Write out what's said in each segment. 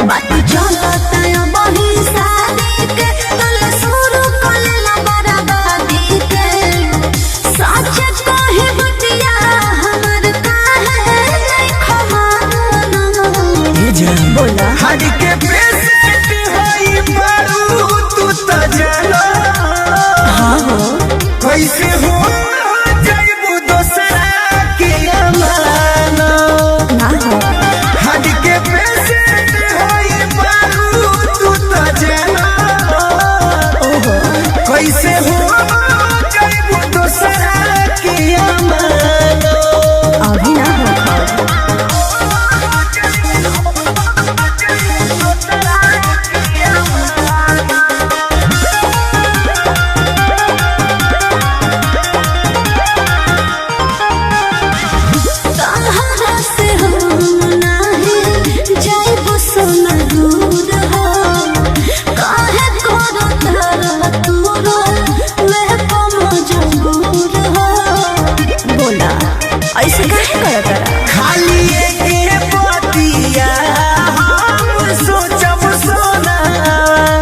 बात चलता बही शादी के तले शुरू कलेला बराबादी के सच कहे बतिया हमर काहे नहीं खमाना बोला हर के पेशेंट होई बारू तू त जानो हाँ हो कैसे हो जाइबू दोसरा के अमाना ना हो हर के पेशेंट होई बारू तू त जानो ओहो कैसे हो जाइबू दोसरा के अमाना अभी ना हो खबर तहरा से हम नाही जाइबो सोना दूर हो काहे करो तारा तूरो मैं कम जरूर हो बोला ऐसे काहे कर तारा खाली एक पतिया हम सोचब सोना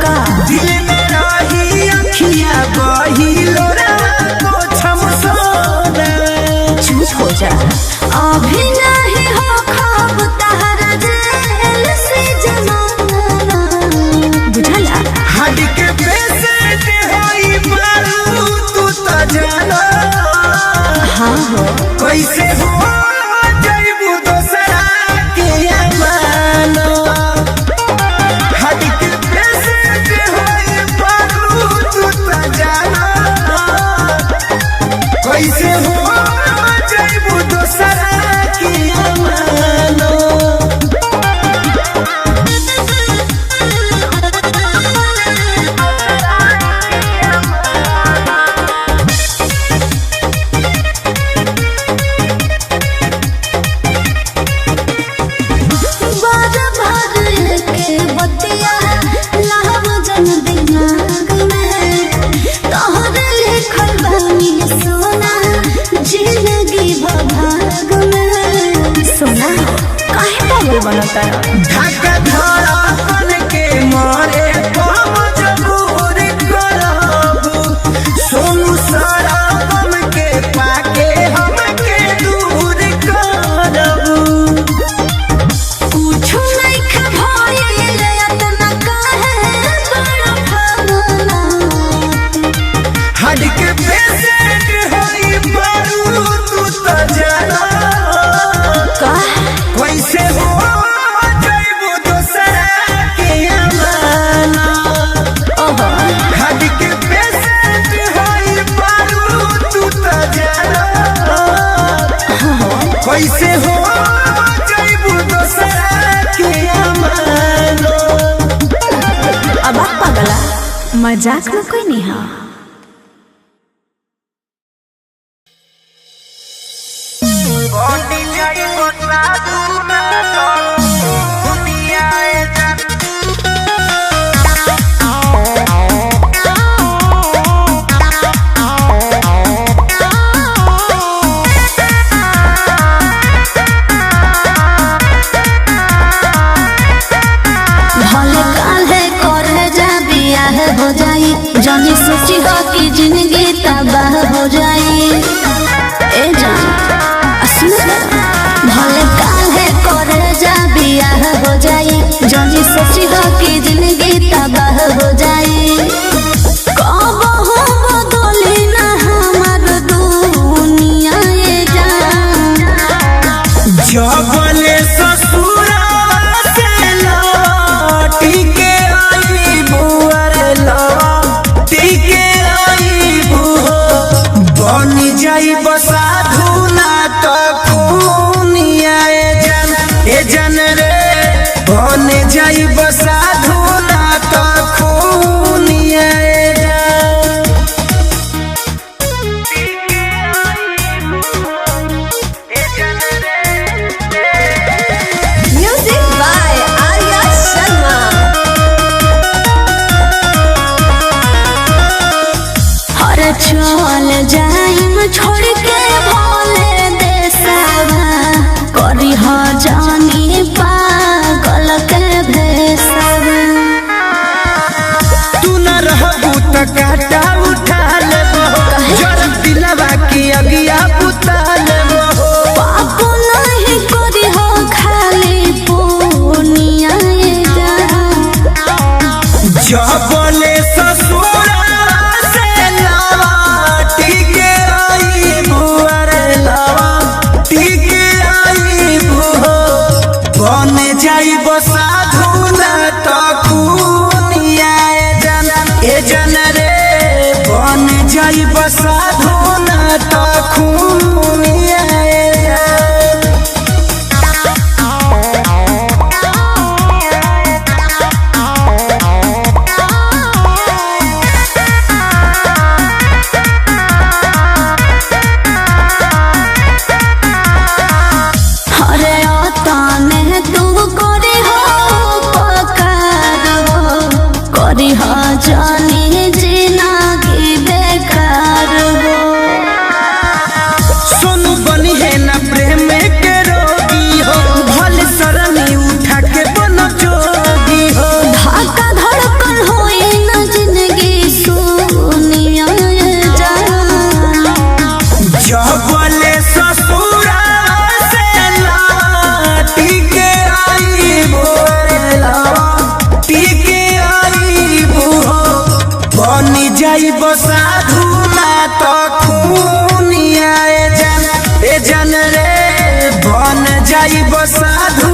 का दिल में रही अखिया बहिलो रे पोछम सोना चुप हो जा अभी नहीं हो खाब तारा जेल से जमाना बुझला हड के पेशेंट होई बारू तू त जानो हाँ हो कैसे हो जाइबू दोसरा के अमानो हड के पेशेंट होई बारू तू त जानो कैसे हो जाइबू दोसरा के अमानो बार बार के बतिया लाव जन दिमाग में तोहरे लिखल बानी सोना जिंदगी भाग में सोना काहे पागल बनता धक्का धड़कन के मारे कम जबूर करबू सोनू सारा गम के पाके हमके दूर करबू कुछ नहीं खभइल इतना काहे बड़ा भावना हड के पेशेंट होई बारू तू त जानो का कैसे हो जाइबू दोसरा के अमाना ओहो हड के पेशेंट होई बारू तू त जानो कैसे हो जाइबू दोसरा के अमानो अब पागला मजाक में कोई नहीं है भले काल्हे करे जा बियाह हो जाई जानी सोची हो कि जिंदगी तबाह हो जाई ए जान असली भले काल्हे करे जा बियाह हो जाई जानी सोची हो कि जिंदगी तबाह हो जाई कब हो बदली ना हमार दुनिया ये जान जबले ससुरावा से लौटी के आई बुअर लौटी के आई बुहो बन जाई साधु ना तो खूनिया ए जन रे बन जाई साधु ना तो खूनिया ए जन म्यूजिक बाय आर्या शर्मा हर चल जाइम छोड़ के भोले देशवा करी हो जानी पागल के भेष जाई साधु ना तो खूनिया जानी जीना की बेकार हो। सोनू बनी है ना प्रेम के रोगी हो, भले शरमी उठा के बनो जोगी हो। धक्का धड़कन होई ना जिंदगी सुनिया जब बोले ससुरा से लाटी के आई बोला टीके आई बनी जाई साधु ना तो खूनिया ए जान रे बन जाई साधु